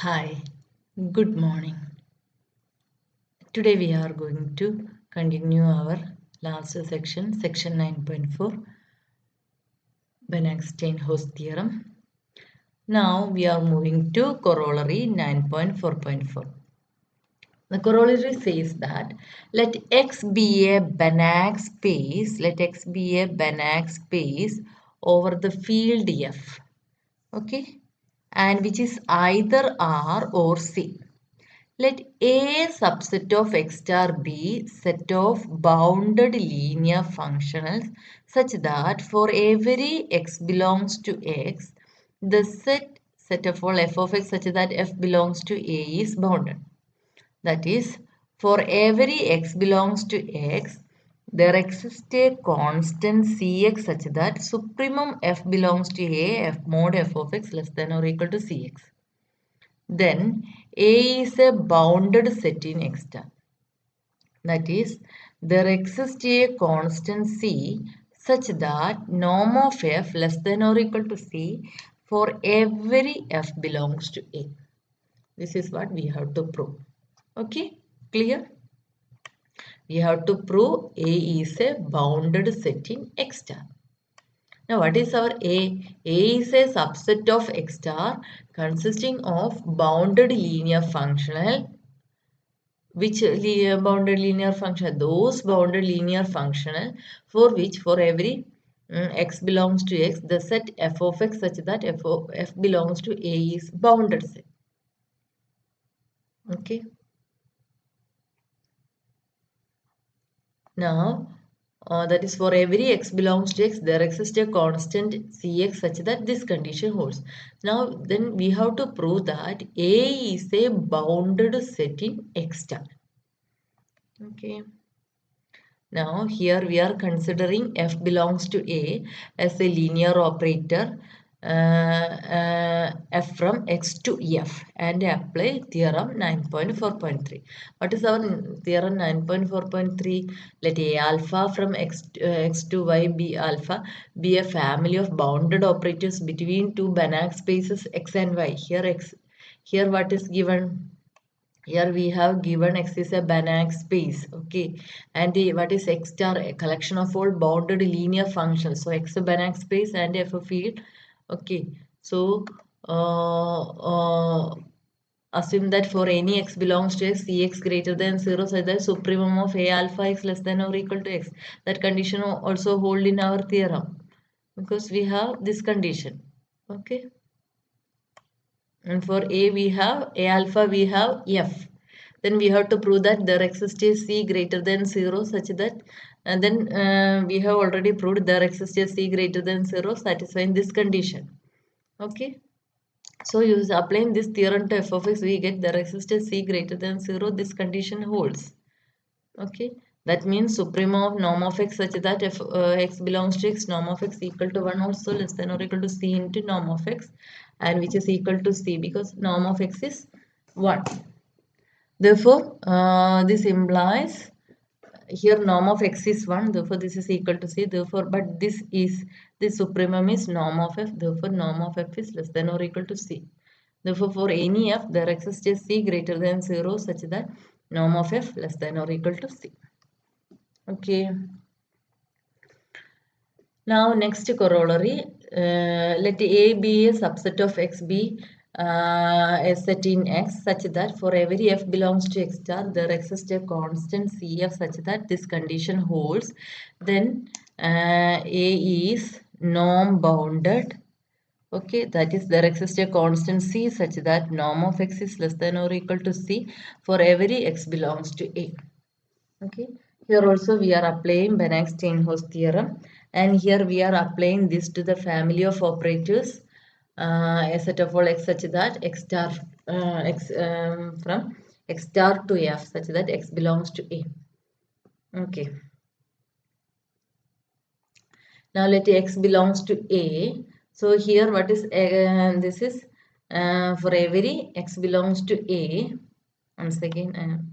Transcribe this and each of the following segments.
Hi, good morning. Today we are going to continue our last section 9.4, Banach-Steinhaus theorem. Now we are moving to corollary 9.4.4. The corollary says that let X be a Banach space, over the field F, okay, and which is either R or C. Let A subset of X star be set of bounded linear functionals such that for every X belongs to X, the set of all f of X such that f belongs to A is bounded. That is, for every X belongs to X, there exists a constant Cx such that supremum f belongs to A, f mod f of X less than or equal to Cx. Then A is a bounded set in X star. That is, there exists a constant C such that norm of f less than or equal to C for every f belongs to A. This is what we have to prove. Okay, clear? We have to prove A is a bounded set in X star. Now, what is our A? A is a subset of X star consisting of bounded linear functional. Which bounded linear function? Those bounded linear functional for which for every x belongs to x, the set f of x such that f belongs to A is bounded set. Okay. Now, that is for every x belongs to x, there exists a constant Cx such that this condition holds. Now, then we have to prove that A is a bounded set in X star. Okay. Now, here we are considering f belongs to A as a linear operator f from x to f and apply theorem 9.4.3. What is our theorem 9.4.3? Let A alpha from x to y be alpha be a family of bounded operators between two Banach spaces x and y. Here what is given? Here we have given X is a Banach space, okay, and what is X star? A collection of all bounded linear functions. So X a Banach space and F a field, okay. So assume that for any X belongs to X, Cx greater than 0, so that supremum of A alpha X less than or equal to X. That condition also hold in our theorem because we have this condition, okay. And for A we have A alpha, we have F. Then we have to prove that there exists a C greater than 0 such that, and then we have already proved there exists a C greater than 0 satisfying this condition. Okay. So applying this theorem to f of x, we get there exists a C greater than 0. This condition holds. Okay. That means suprema of norm of x such that if x belongs to x, norm of x equal to 1 also less than or equal to C into norm of x, and which is equal to C because norm of x is 1. Therefore, this implies here norm of x is 1, therefore this is equal to C, therefore, but this supremum is norm of f, therefore norm of f is less than or equal to C. Therefore, for any f, there exists a C greater than 0 such that norm of f less than or equal to C. Okay. Now, next corollary, let A be a subset of X be a set in X such that for every F belongs to X star, there exists a constant CF such that this condition holds. Then A is norm bounded. Okay, that is there exists a constant C such that norm of X is less than or equal to C for every X belongs to A. Okay, here also we are applying Banach-Steinhaus theorem, and here we are applying this to the family of operators a set of all x such that x star from x star to f such that x belongs to A. Okay. Now let x belongs to A. So here what is this is for every x belongs to A. Once again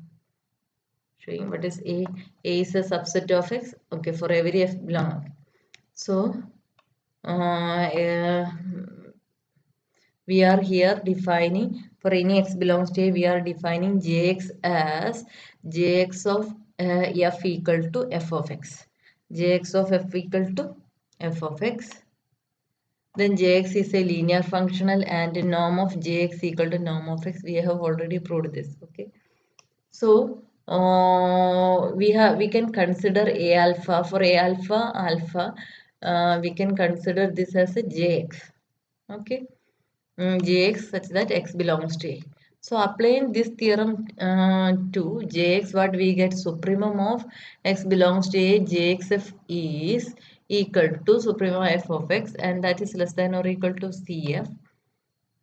showing what is A. A is a subset of X. Okay, for every F belong. So, We are here defining for any x belongs to A, we are defining Jx as Jx of f equal to f of x. Jx of f equal to f of x. Then Jx is a linear functional and norm of Jx equal to norm of x. We have already proved this. Okay. So we can consider A alpha. For A alpha, we can consider this as a Jx. Okay. Jx such that x belongs to A. So applying this theorem to Jx, what we get, supremum of x belongs to A, Jxf is equal to supremum f of x, and that is less than or equal to Cf.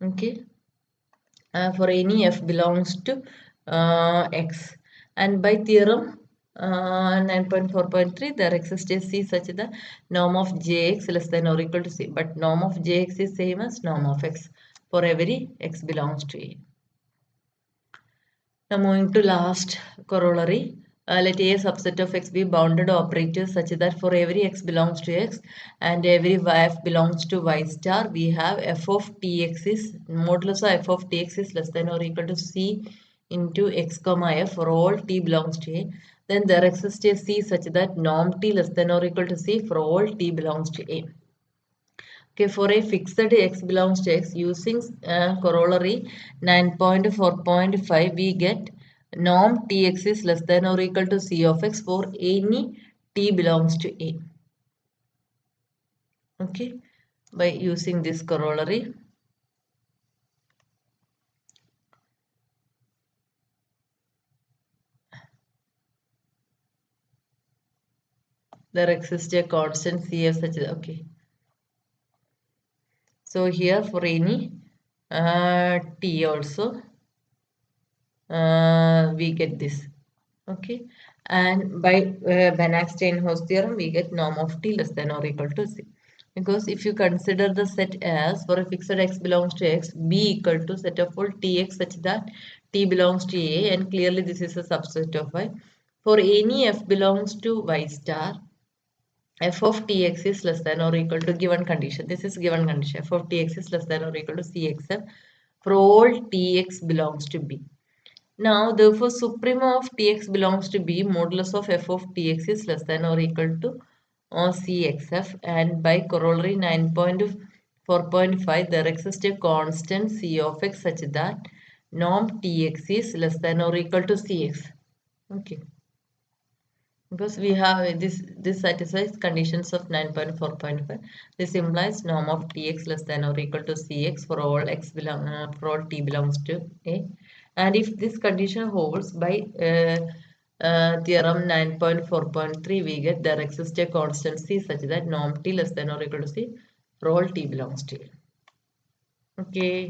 Okay, for any f belongs to x, and by theorem 9.4.3 there exists a C such that norm of Jx less than or equal to C, but norm of Jx is same as norm of x for every x belongs to A. Now moving to last corollary. Let A subset of x be bounded operators such that for every x belongs to x and every f belongs to y star, we have f of tx is modulus of f of tx is less than or equal to c into x comma f for all t belongs to A. Then there exists a c such that norm t less than or equal to c for all t belongs to A. Okay, for a fixed x belongs to x, using corollary 9.4.5, we get norm tx is less than or equal to c of x for any t belongs to A. Okay, by using this corollary. There exists a constant cf such that, okay. So here for any t also, we get this. Okay, and by Banach-Steinhaus theorem, we get norm of t less than or equal to c. Because if you consider the set as for a fixed x belongs to x, b equal to set of all tx such that t belongs to A, and clearly this is a subset of y. For any f belongs to y star, f of tx is less than or equal to given condition. This is given condition. F of tx is less than or equal to cxf for all tx belongs to B. Now, therefore, suprema of tx belongs to B, modulus of f of tx is less than or equal to cxf, and by corollary 9.4.5, there exists a constant c of x such that norm tx is less than or equal to cx. Okay. Because we have this satisfies conditions of 9.4.5. This implies norm of tx less than or equal to cx for all for all t belongs to A. And if this condition holds, by theorem 9.4.3, we get there exists a constant c such that norm t less than or equal to c for all t belongs to A. Okay.